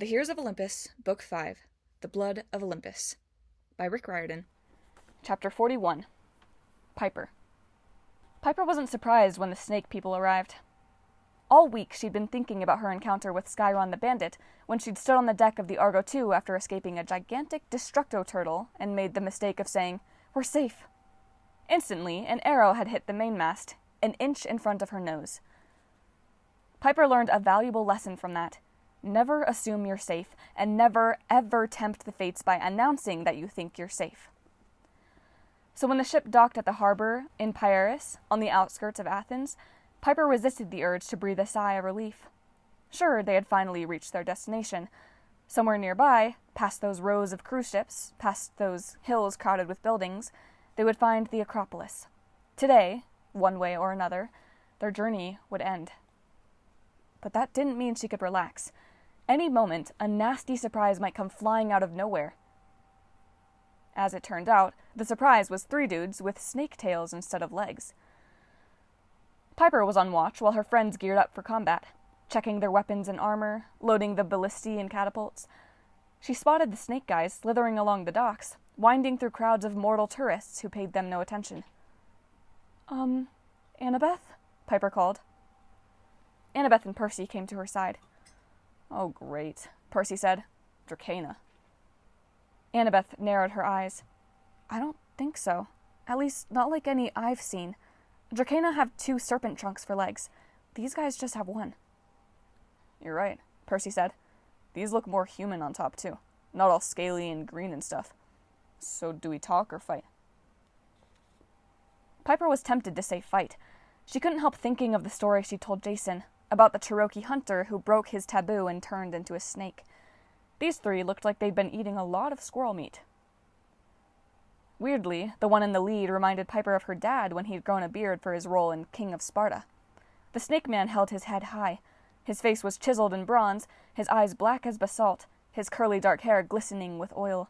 The Heroes of Olympus, Book 5, The Blood of Olympus, by Rick Riordan. Chapter 41. Piper. Piper wasn't surprised when the snake people arrived. All week she'd been thinking about her encounter with Skyron the bandit when she'd stood on the deck of the Argo II after escaping a gigantic Destructo turtle and made the mistake of saying, "We're safe." Instantly, an arrow had hit the mainmast, an inch in front of her nose. Piper learned a valuable lesson from that. Never assume you're safe, and never, ever tempt the fates by announcing that you think you're safe. So when the ship docked at the harbor in Pieris, on the outskirts of Athens, Piper resisted the urge to breathe a sigh of relief. Sure, they had finally reached their destination. Somewhere nearby, past those rows of cruise ships, past those hills crowded with buildings, they would find the Acropolis. Today, one way or another, their journey would end. But that didn't mean she could relax. Any moment, a nasty surprise might come flying out of nowhere. As it turned out, the surprise was 3 dudes with snake tails instead of legs. Piper was on watch while her friends geared up for combat, checking their weapons and armor, loading the ballistae and catapults. She spotted the snake guys slithering along the docks, winding through crowds of mortal tourists who paid them no attention. Annabeth?" Piper called. Annabeth and Percy came to her side. "Oh, great," Percy said. "Dracana." Annabeth narrowed her eyes. "I don't think so. At least, not like any I've seen. Dracana have 2 serpent trunks for legs. These guys just have 1. "You're right," Percy said. "These look more human on top, too. Not all scaly and green and stuff. So do we talk or fight?" Piper was tempted to say fight. She couldn't help thinking of the story she told Jason, about the Cherokee hunter who broke his taboo and turned into a snake. These 3 looked like they'd been eating a lot of squirrel meat. Weirdly, the one in the lead reminded Piper of her dad when he'd grown a beard for his role in King of Sparta. The snake man held his head high. His face was chiseled in bronze, his eyes black as basalt, his curly dark hair glistening with oil.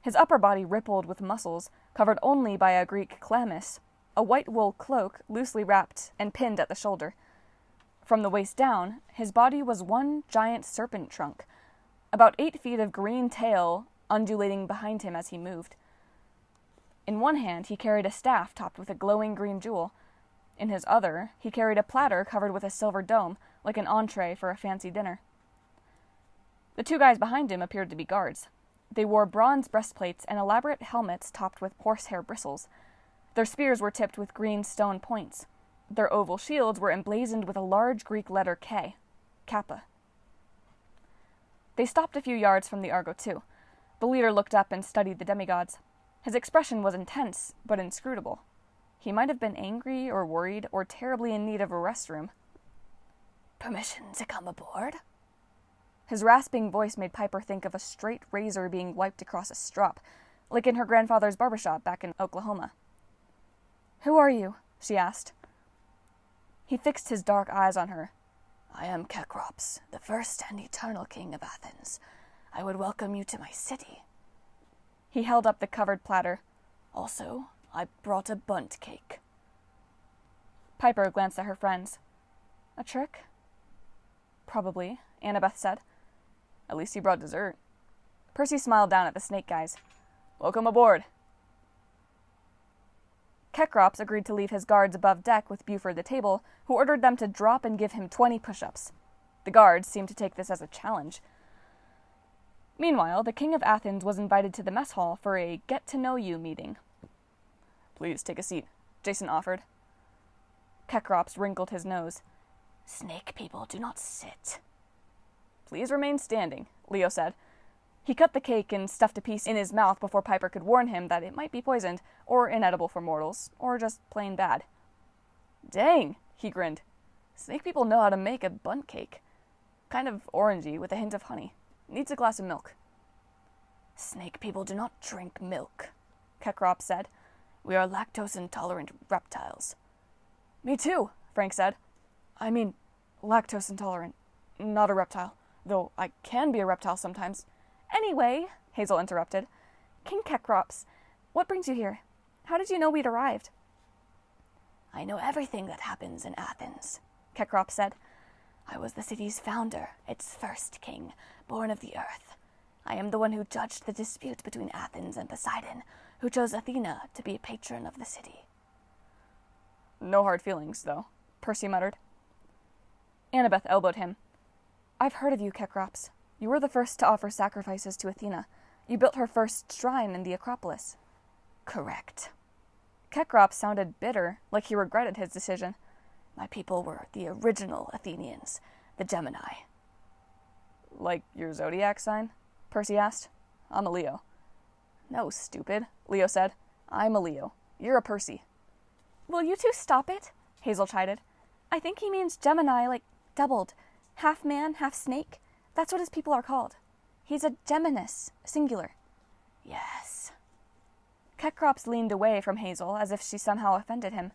His upper body rippled with muscles, covered only by a Greek chlamys, a white wool cloak loosely wrapped and pinned at the shoulder. From the waist down, his body was one giant serpent trunk, about 8 feet of green tail undulating behind him as he moved. In one hand, he carried a staff topped with a glowing green jewel. In his other, he carried a platter covered with a silver dome, like an entree for a fancy dinner. The 2 guys behind him appeared to be guards. They wore bronze breastplates and elaborate helmets topped with horsehair bristles. Their spears were tipped with green stone points. Their oval shields were emblazoned with a large Greek letter K, Kappa. They stopped a few yards from the Argo II. The leader looked up and studied the demigods. His expression was intense, but inscrutable. He might have been angry or worried or terribly in need of a restroom. "Permission to come aboard?" His rasping voice made Piper think of a straight razor being wiped across a strop, like in her grandfather's barbershop back in Oklahoma. "Who are you?" she asked. He fixed his dark eyes on her. "I am Cecrops, the first and eternal king of Athens. I would welcome you to my city." He held up the covered platter. "Also, I brought a bundt cake." Piper glanced at her friends. "A trick?" "Probably," Annabeth said. "At least you brought dessert." Percy smiled down at the snake guys. "Welcome aboard." Cecrops agreed to leave his guards above deck with Buford the table, who ordered them to drop and give him 20 push-ups. The guards seemed to take this as a challenge. Meanwhile, the king of Athens was invited to the mess hall for a get-to-know-you meeting. "Please take a seat," Jason offered. Cecrops wrinkled his nose. "Snake people do not sit." "Please remain standing," Leo said. He cut the cake and stuffed a piece in his mouth before Piper could warn him that it might be poisoned, or inedible for mortals, or just plain bad. "Dang," he grinned. "Snake people know how to make a bundt cake. Kind of orangey with a hint of honey. Needs a glass of milk." "Snake people do not drink milk," Cecrops said. "We are lactose-intolerant reptiles." "Me too," Frank said. "I mean, lactose intolerant, not a reptile, though I can be a reptile sometimes." "Anyway," Hazel interrupted, "King Cecrops, what brings you here? How did you know we'd arrived?" "I know everything that happens in Athens," Cecrops said. I was the city's founder, its first king, born of the earth. I am the one who judged the dispute between Athens and Poseidon, who chose Athena to be patron of the city. No hard feelings, though, Percy muttered. Annabeth elbowed him. I've heard of you, Cecrops. You were the first to offer sacrifices to Athena. You built her first shrine in the Acropolis. Correct. Cecrops sounded bitter, like he regretted his decision. My people were the original Athenians, the Gemini. Like your zodiac sign? Percy asked. I'm a Leo. No, stupid, Leo said. I'm a Leo. You're a Percy. Will you two stop it? Hazel chided. I think he means Gemini, like doubled. Half man, half snake. That's what his people are called. He's a Geminus, singular. Yes. Cecrops leaned away from Hazel as if she somehow offended him.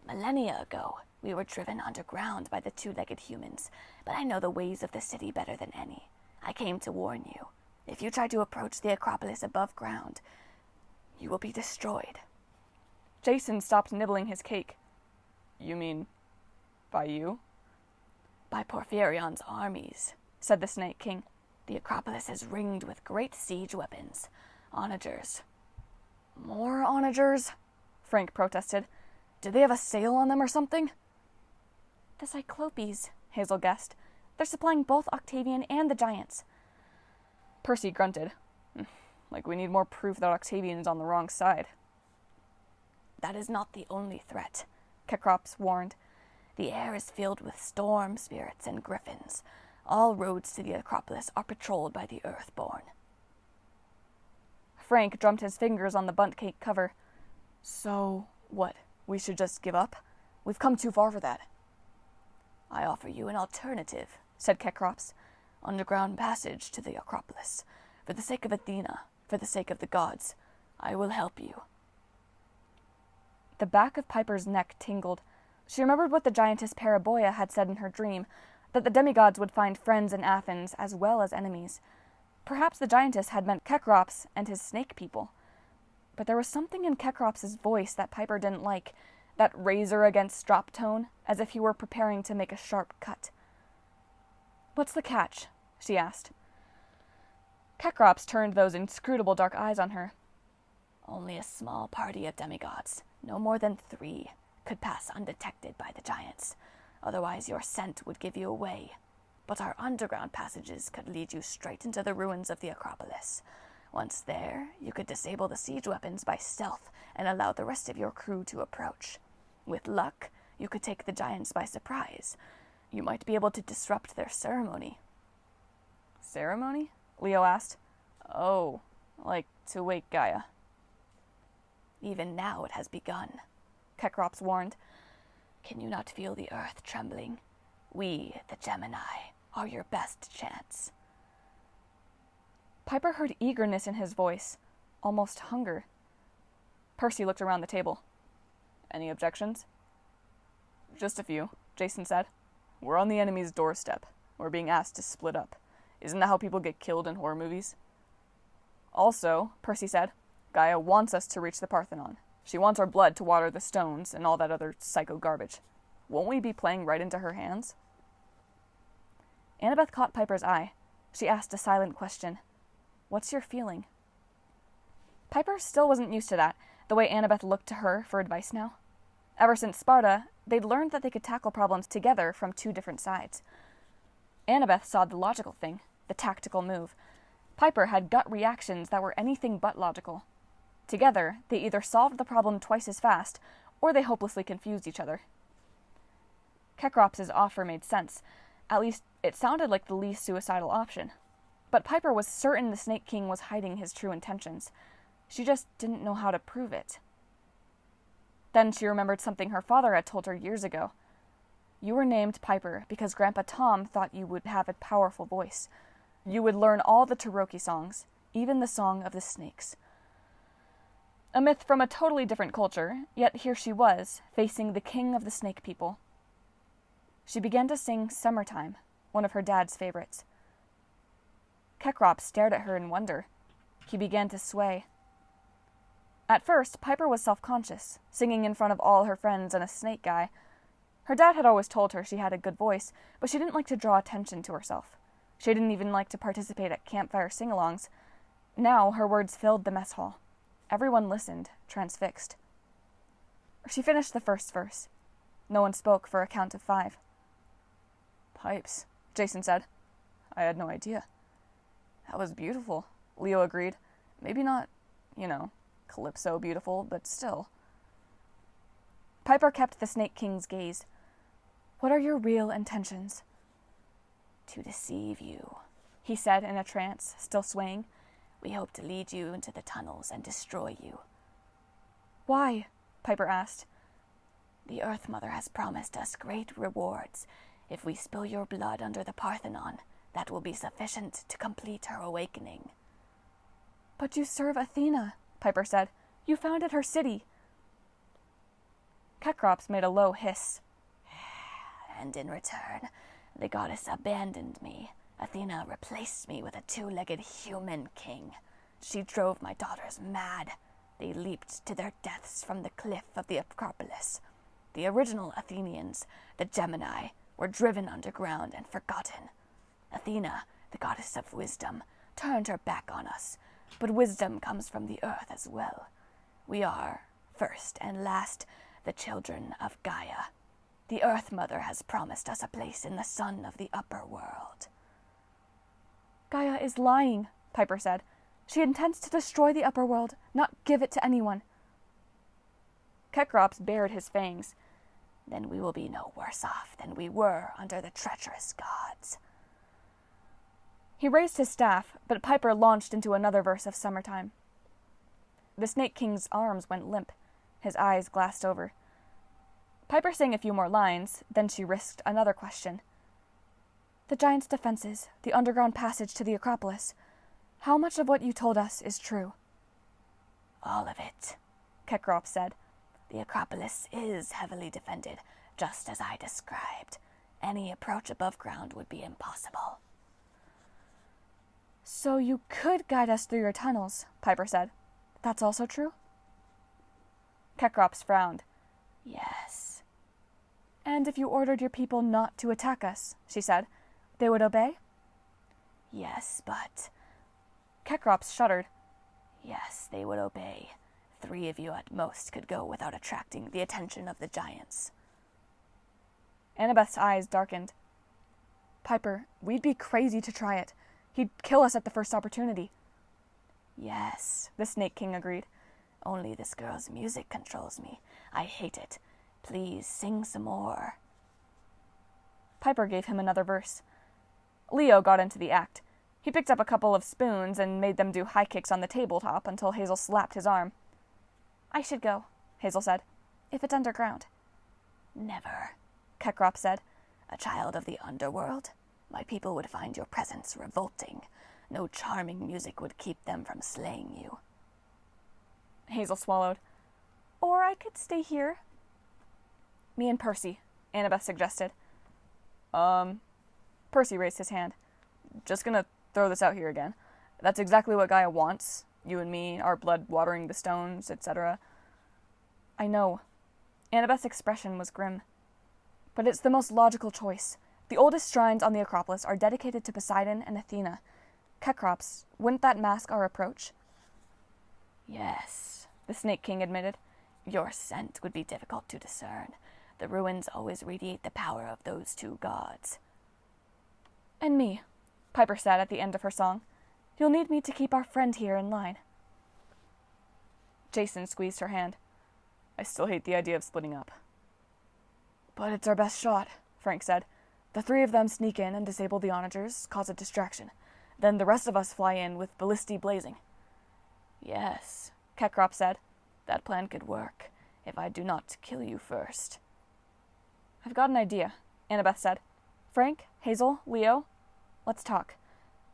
Millennia ago, we were driven underground by the two-legged humans, but I know the ways of the city better than any. I came to warn you. If you try to approach the Acropolis above ground, you will be destroyed. Jason stopped nibbling his cake. You mean by you? By Porphyrion's armies, said the Snake King. The Acropolis is ringed with great siege weapons. Onagers. More onagers? Frank protested. Do they have a sale on them or something? The Cyclopes, Hazel guessed. They're supplying both Octavian and the Giants. Percy grunted. Like we need more proof that Octavian is on the wrong side. That is not the only threat, Cecrops warned. The air is filled with storm spirits and griffins. All roads to the Acropolis are patrolled by the Earthborn. Frank drummed his fingers on the bundt cake cover. So, what? We should just give up? We've come too far for that. I offer you an alternative, said Cecrops. Underground passage to the Acropolis. For the sake of Athena, for the sake of the gods, I will help you. The back of Piper's neck tingled. She remembered what the giantess Paraboia had said in her dream, that the demigods would find friends in Athens as well as enemies. Perhaps the giantess had meant Cecrops and his snake people. But there was something in Cecrops's voice that Piper didn't like, that razor against strop tone, as if he were preparing to make a sharp cut. What's the catch? She asked. Cecrops turned those inscrutable dark eyes on her. Only a small party of demigods, no more than 3, could pass undetected by the giants. Otherwise your scent would give you away. But our underground passages could lead you straight into the ruins of the Acropolis. Once there, you could disable the siege weapons by stealth and allow the rest of your crew to approach. With luck, you could take the giants by surprise. You might be able to disrupt their ceremony. Ceremony? Leo asked. Oh, like to wake Gaia. Even now it has begun, Cecrops warned. Can you not feel the earth trembling? We, the Gemini, are your best chance. Piper heard eagerness in his voice, almost hunger. Percy looked around the table. Any objections? Just a few, Jason said. We're on the enemy's doorstep. We're being asked to split up. Isn't that how people get killed in horror movies? Also, Percy said, Gaia wants us to reach the Parthenon. She wants our blood to water the stones and all that other psycho garbage. Won't we be playing right into her hands? Annabeth caught Piper's eye. She asked a silent question. What's your feeling? Piper still wasn't used to that, the way Annabeth looked to her for advice now. Ever since Sparta, they'd learned that they could tackle problems together from 2 different sides. Annabeth saw the logical thing, the tactical move. Piper had gut reactions that were anything but logical. Together, they either solved the problem twice as fast, or they hopelessly confused each other. Cecrops's offer made sense. At least, it sounded like the least suicidal option. But Piper was certain the Snake King was hiding his true intentions. She just didn't know how to prove it. Then she remembered something her father had told her years ago. You were named Piper because Grandpa Tom thought you would have a powerful voice. You would learn all the Taroki songs, even the Song of the Snakes. A myth from a totally different culture, yet here she was, facing the king of the snake people. She began to sing Summertime, one of her dad's favorites. Cecrops stared at her in wonder. He began to sway. At first, Piper was self-conscious, singing in front of all her friends and a snake guy. Her dad had always told her she had a good voice, but she didn't like to draw attention to herself. She didn't even like to participate at campfire sing-alongs. Now her words filled the mess hall. Everyone listened, transfixed. She finished the first verse. No one spoke for a count of 5. "Pipes," Jason said. "I had no idea." "That was beautiful," Leo agreed. "Maybe not, calypso beautiful, but still." Piper kept the Snake King's gaze. "What are your real intentions?" "To deceive you," he said in a trance, still swaying. "We hope to lead you into the tunnels and destroy you." "Why?" Piper asked. "The Earth Mother has promised us great rewards. If we spill your blood under the Parthenon, that will be sufficient to complete her awakening." "But you serve Athena," Piper said. "You founded her city." Cecrops made a low hiss. "And in return, the goddess abandoned me. Athena replaced me with a 2-legged human king. She drove my daughters mad. They leaped to their deaths from the cliff of the Acropolis. The original Athenians, the Gemini, were driven underground and forgotten. Athena, the goddess of wisdom, turned her back on us, but wisdom comes from the earth as well. We are, first and last, the children of Gaia. The Earth Mother has promised us a place in the sun of the upper world." "Gaia is lying," Piper said. "She intends to destroy the upper world, not give it to anyone." Cecrops bared his fangs. "Then we will be no worse off than we were under the treacherous gods." He raised his staff, but Piper launched into another verse of Summertime. The Snake King's arms went limp. His eyes glassed over. Piper sang a few more lines, then she risked another question. "The giant's defenses, the underground passage to the Acropolis. How much of what you told us is true?" "All of it," Cecrops said. "The Acropolis is heavily defended, just as I described. Any approach above ground would be impossible." "So you could guide us through your tunnels," Piper said. "That's also true?" Cecrops frowned. "Yes." "And if you ordered your people not to attack us," she said, "they would obey?" "Yes, but—" Cecrops shuddered. "Yes, they would obey. 3 of you at most could go without attracting the attention of the giants." Annabeth's eyes darkened. "Piper, we'd be crazy to try it. He'd kill us at the first opportunity." "Yes," the Snake King agreed. "Only this girl's music controls me. I hate it. Please sing some more." Piper gave him another verse. Leo got into the act. He picked up a couple of spoons and made them do high kicks on the tabletop until Hazel slapped his arm. "I should go," Hazel said, "if it's underground." "Never," Cecrops said. "A child of the underworld? My people would find your presence revolting. No charming music would keep them from slaying you." Hazel swallowed. "Or I could stay here." "Me and Percy," Annabeth suggested. Percy raised his hand. "Just gonna throw this out here again. That's exactly what Gaia wants. You and me, our blood watering the stones, etc." "I know." Annabeth's expression was grim. "But it's the most logical choice. The oldest shrines on the Acropolis are dedicated to Poseidon and Athena. Cecrops, wouldn't that mask our approach?" "Yes," the Snake King admitted. "Your scent would be difficult to discern. The ruins always radiate the power of those 2 gods." "And me," Piper said at the end of her song. "You'll need me to keep our friend here in line." Jason squeezed her hand. "I still hate the idea of splitting up." "But it's our best shot," Frank said. "The 3 of them sneak in and disable the onagers, cause a distraction. Then the rest of us fly in with ballistae blazing." "Yes," Cecrops said. "that plan could work, if I do not kill you first." "I've got an idea," Annabeth said. "Frank, Hazel, Leo, let's talk.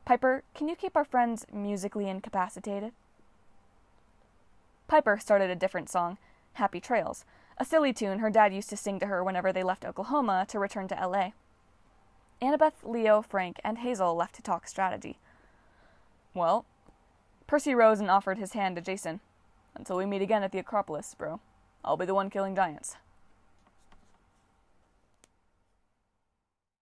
Piper, can you keep our friends musically incapacitated?" Piper started a different song, Happy Trails, a silly tune her dad used to sing to her whenever they left Oklahoma to return to L.A. Annabeth, Leo, Frank, and Hazel left to talk strategy. "Well," Percy rose and offered his hand to Jason. "Until we meet again at the Acropolis, bro. I'll be the one killing giants."